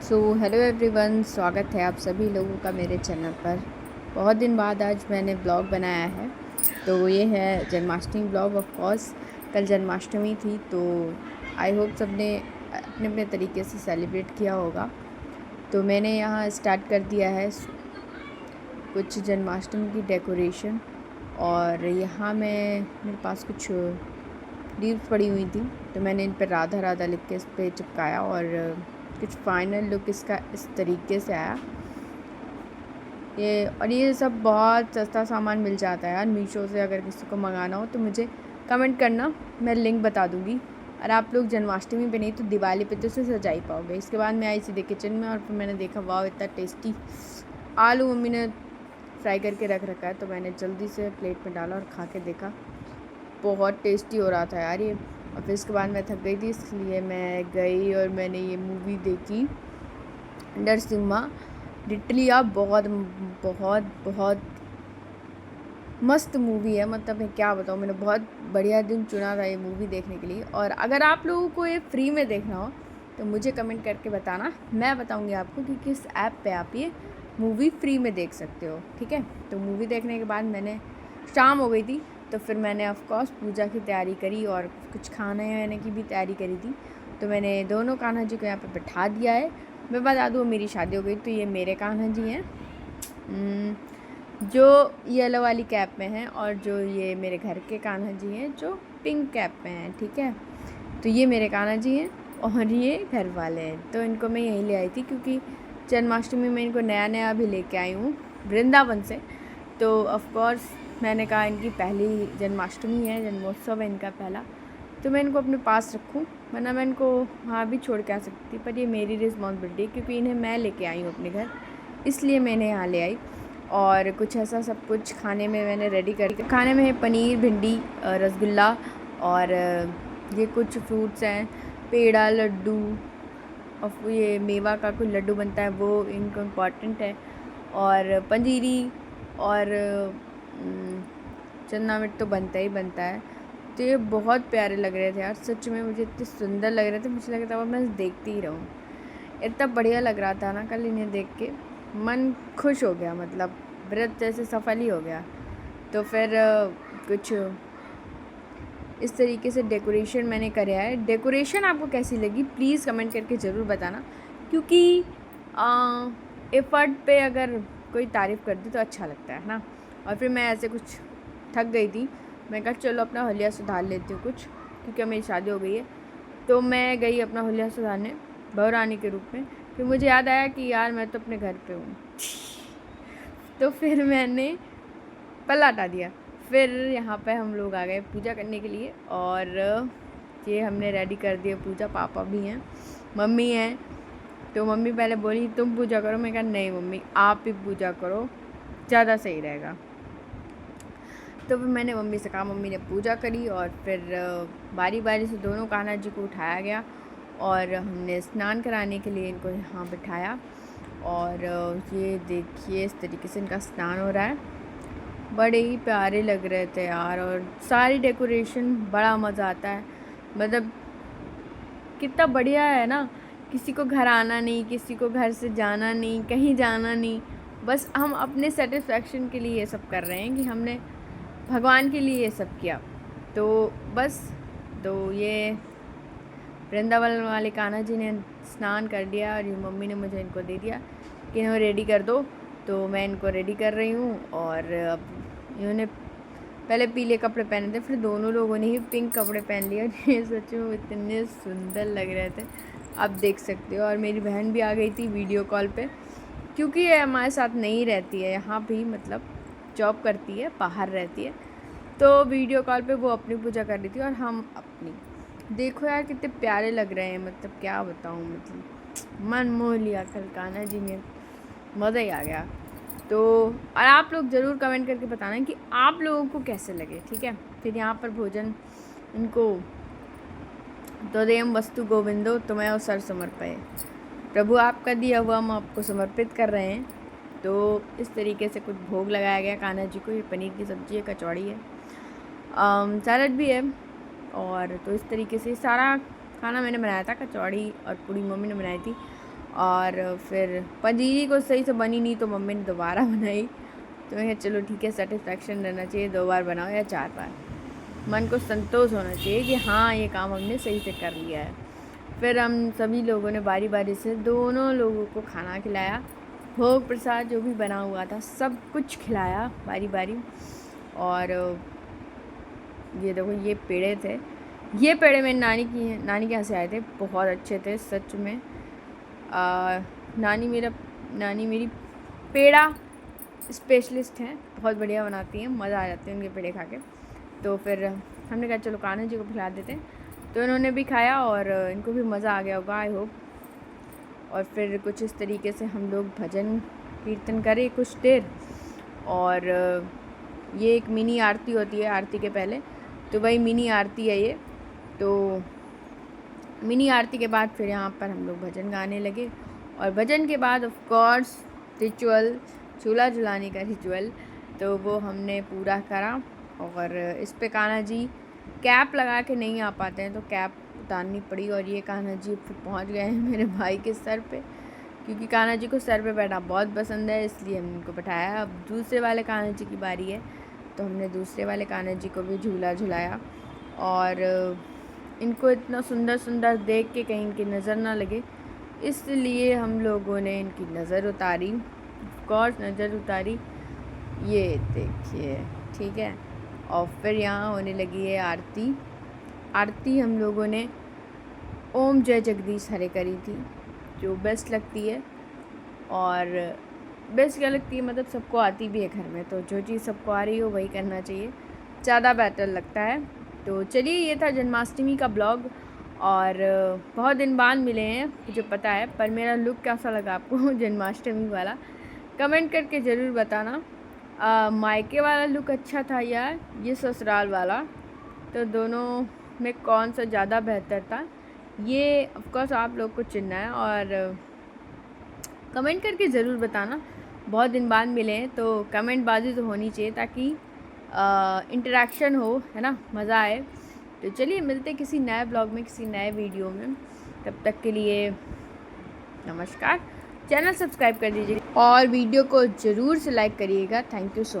Hello everyone, स्वागत है आप सभी लोगों का मेरे चैनल पर। बहुत दिन बाद आज मैंने ब्लॉग बनाया है। तो ये है जन्माष्टमी ब्लॉग। ऑफ कोर्स कल जन्माष्टमी थी, तो आई होप सबने अपने अपने तरीके से सेलिब्रेट किया होगा। तो मैंने यहाँ स्टार्ट कर दिया है कुछ जन्माष्टमी की डेकोरेशन। और यहाँ मेरे पास कुछ लीव्स पड़ी हुई थी, तो मैंने इन पर राधा राधा लिख के इस पर चिपकाया और कुछ फाइनल लुक इसका इस तरीके से आया। ये सब बहुत सस्ता सामान मिल जाता है यार मीशो से। अगर किसी को मंगाना हो तो मुझे कमेंट करना, मैं लिंक बता दूँगी। और आप लोग जन्माष्टमी पे नहीं तो दिवाली पे तो इसे सजा ही पाओगे। इसके बाद मैं आई सीधे किचन में और फिर मैंने देखा वाह इतना टेस्टी आलू मम्मी ने फ्राई करके रख रखा है, तो मैंने जल्दी से प्लेट में डाला और खा के देखा। बहुत टेस्टी हो रहा था यार ये। और फिर इसके बाद मैं थक गई थी, इसलिए मैं गई और मैंने ये मूवी देखी नरसिम्हा। लिटरली यार बहुत बहुत बहुत मस्त मूवी है। मतलब मैं क्या बताऊँ, मैंने बहुत बढ़िया दिन चुना था ये मूवी देखने के लिए। और अगर आप लोगों को ये फ्री में देखना हो तो मुझे कमेंट करके बताना, मैं बताऊँगी आपको कि किस ऐप पे आप ये मूवी फ्री में देख सकते हो। ठीक है, तो मूवी देखने के बाद शाम हो गई थी, तो फिर मैंने ऑफ कोर्स पूजा की तैयारी करी और कुछ खाने वाने की भी तैयारी करी थी। तो मैंने दोनों कान्हा जी को यहाँ पे बैठा दिया है। मैं बता दूँ मेरी शादी हो गई, तो ये मेरे कान्हा जी हैं जो येलो वाली कैप में हैं, और जो ये मेरे घर के कान्हा जी हैं जो पिंक कैप में हैं। ठीक है, तो ये मेरे कान्हा जी हैं और ये घर वाले हैं। तो इनको मैं यहीं ले आई थी क्योंकि जन्माष्टमी में इनको नया नया भी लेके आई हूँ वृंदावन से। तो ऑफ कोर्स मैंने कहा इनकी पहली जन्माष्टमी है, जन्मोत्सव है इनका पहला, तो मैं इनको अपने पास रखूं, वरना मैं इनको वहाँ भी छोड़ के आ सकती, पर ये मेरी रिस्पॉन्सिबिलिटी है क्योंकि इन्हें मैं लेके आई हूँ अपने घर, इसलिए मैं इन्हें यहाँ ले आई। और कुछ ऐसा सब कुछ खाने में मैंने रेडी कर, खाने में है पनीर, भिंडी, रसगुल्ला, और ये कुछ फ्रूट्स हैं, पेड़ा, लड्डू, और ये मेवा का कोई लड्डू बनता है वो इनको इम्पॉर्टेंट है, और पंजीरी, और चना मिर्च तो बनता ही बनता है। तो ये बहुत प्यारे लग रहे थे यार, सच में मुझे इतने सुंदर लग रहे थे, मुझे लग रहा था मैं देखती ही रहूँ। इतना बढ़िया लग रहा था ना कल इन्हें देख के, मन खुश हो गया, मतलब व्रत जैसे सफल ही हो गया। तो फिर कुछ इस तरीके से डेकोरेशन मैंने कराया है। डेकोरेशन आपको कैसी लगी प्लीज़ कमेंट करके ज़रूर बताना, क्योंकि एफर्ट पे अगर कोई तारीफ़ कर दे तो अच्छा लगता है ना। और फिर मैं ऐसे कुछ थक गई थी, मैं कहा चलो अपना हुलिया सुधार लेती हूँ कुछ, क्योंकि मेरी शादी हो गई है। तो मैं गई अपना हुलिया सुधारने बहुरानी के रूप में। फिर मुझे याद आया कि यार मैं तो अपने घर पे हूँ तो फिर मैंने पल्ला हटा दिया। फिर यहाँ पे हम लोग आ गए पूजा करने के लिए, और ये हमने रेडी कर दिया पूजा। पापा भी हैं, मम्मी हैं। तो मम्मी पहले बोली तुम पूजा करो, मैं कहा नहीं मम्मी आप ही पूजा करो, ज़्यादा सही रहेगा। तो फिर मैंने मम्मी से कहा, मम्मी ने पूजा करी, और फिर बारी बारी से दोनों कान्हा जी को उठाया गया और हमने स्नान कराने के लिए इनको यहाँ बिठाया। और ये देखिए इस तरीके से इनका स्नान हो रहा है। बड़े ही प्यारे लग रहे थे यार, और सारी डेकोरेशन बड़ा मज़ा आता है। मतलब कितना बढ़िया है ना, किसी को घर आना नहीं, किसी को घर से जाना नहीं, कहीं जाना नहीं, बस हम अपने सेटिस्फैक्शन के लिए ये सब कर रहे हैं कि हमने भगवान के लिए ये सब किया। तो बस, तो ये वृंदावन वाले कान्हा जी ने स्नान कर दिया और ये मम्मी ने मुझे इनको दे दिया कि इन्हें रेडी कर दो। तो मैं इनको रेडी कर रही हूँ। और अब इन्होंने पहले पीले कपड़े पहने थे, फिर दोनों लोगों ने ही पिंक कपड़े पहन लिए, और ये सच में इतने सुंदर लग रहे थे, आप देख सकते हो। और मेरी बहन भी आ गई थी वीडियो कॉल पे, क्योंकि ये हमारे साथ नहीं रहती है यहाँ भी, मतलब जॉब करती है, बाहर रहती है। तो वीडियो कॉल पे वो अपनी पूजा कर रही थी और हम अपनी। देखो यार कितने प्यारे लग रहे हैं, मतलब क्या बताऊँ, मतलब मन मोह लिया कल कान्हा जी में, मज़ा ही आ गया। तो और आप लोग ज़रूर कमेंट करके बताना कि आप लोगों को कैसे लगे। ठीक है, फिर यहाँ पर भोजन इनको तदेम वस्तु गोविंदो तुम्हें सर समर्पय, प्रभु आपका दिया हुआ हम आपको समर्पित कर रहे हैं। तो इस तरीके से कुछ भोग लगाया गया कान्हा जी को। ये पनीर की सब्ज़ी है, कचौड़ी है, सैलड भी है। और तो इस तरीके से सारा खाना मैंने बनाया था, कचौड़ी और पूड़ी मम्मी ने बनाई थी। और फिर पंजीरी को सही से बनी नहीं तो मम्मी ने दोबारा बनाई। तो मैं चलो ठीक है, सेटिस्फेक्शन रहना चाहिए, 2 बार बनाओ या 4 बार, मन को संतोष होना चाहिए कि हाँ ये काम हमने सही से कर लिया है। फिर हम सभी लोगों ने बारी बारी से दोनों लोगों को खाना खिलाया, भोग प्रसाद जो भी बना हुआ था सब कुछ खिलाया बारी बारी। और ये देखो ये पेड़े थे, ये पेड़े मेरी नानी के यहाँ से आए थे, बहुत अच्छे थे सच में। नानी मेरी पेड़ा स्पेशलिस्ट हैं, बहुत बढ़िया बनाती हैं, मज़ा आ जाती है उनके पेड़े खा के। तो फिर हमने कहा चलो कान्हा जी को खिला देते हैं, तो इन्होंने भी खाया और इनको भी मज़ा आ गया होगा आई होप। और फिर कुछ इस तरीके से हम लोग भजन कीर्तन करें कुछ देर, और ये एक मिनी आरती होती है आरती के पहले, तो वही मिनी आरती है ये। तो मिनी आरती के बाद फिर यहाँ पर हम लोग भजन गाने लगे, और भजन के बाद ऑफ कोर्स रिचुअल, झूला झुलाने का रिचुअल, तो वो हमने पूरा करा। और इस पे कान्हा जी कैप लगा के नहीं आ पाते हैं तो कैप उतारनी पड़ी, और ये कान्हा जी फिर पहुँच गए हैं मेरे भाई के सर पे, क्योंकि कान्हा जी को सर पे बैठना बहुत पसंद है, इसलिए हमने उनको बैठाया। अब दूसरे वाले कान्हा जी की बारी है, तो हमने दूसरे वाले कान्हा जी को भी झूला झुलाया। और इनको इतना सुंदर सुंदर देख के कहीं इनकी नज़र ना लगे, इसलिए हम लोगों ने इनकी नज़र उतारी, ऑफकोर्स नज़र उतारी, ये देखिए ठीक है। और फिर यहाँ होने लगी है आरती। आरती हम लोगों ने ओम जय जगदीश हरे करी थी, जो बेस्ट लगती है। और बेस्ट क्या लगती है, मतलब सबको आती भी है घर में, तो जो चीज़ सबको आ रही हो वही करना चाहिए, ज़्यादा बेटर लगता है। तो चलिए ये था जन्माष्टमी का ब्लॉग, और बहुत दिन बाद मिले हैं मुझे पता है, पर मेरा लुक कैसा लगा आपको जन्माष्टमी वाला कमेंट करके ज़रूर बताना। मायके वाला लुक अच्छा था या ये ससुराल वाला, तो दोनों में कौन सा ज़्यादा बेहतर था, ये ऑफकोर्स आप लोग को चुनना है, और कमेंट करके ज़रूर बताना। बहुत दिन बाद मिले हैं तो कमेंट बाजी तो होनी चाहिए, ताकि इंटरेक्शन हो, है ना, मज़ा आए। तो चलिए मिलते हैं किसी नए ब्लॉग में, किसी नए वीडियो में, तब तक के लिए नमस्कार। चैनल सब्सक्राइब कर दीजिए और वीडियो को ज़रूर से लाइक करिएगा। Thank you so much.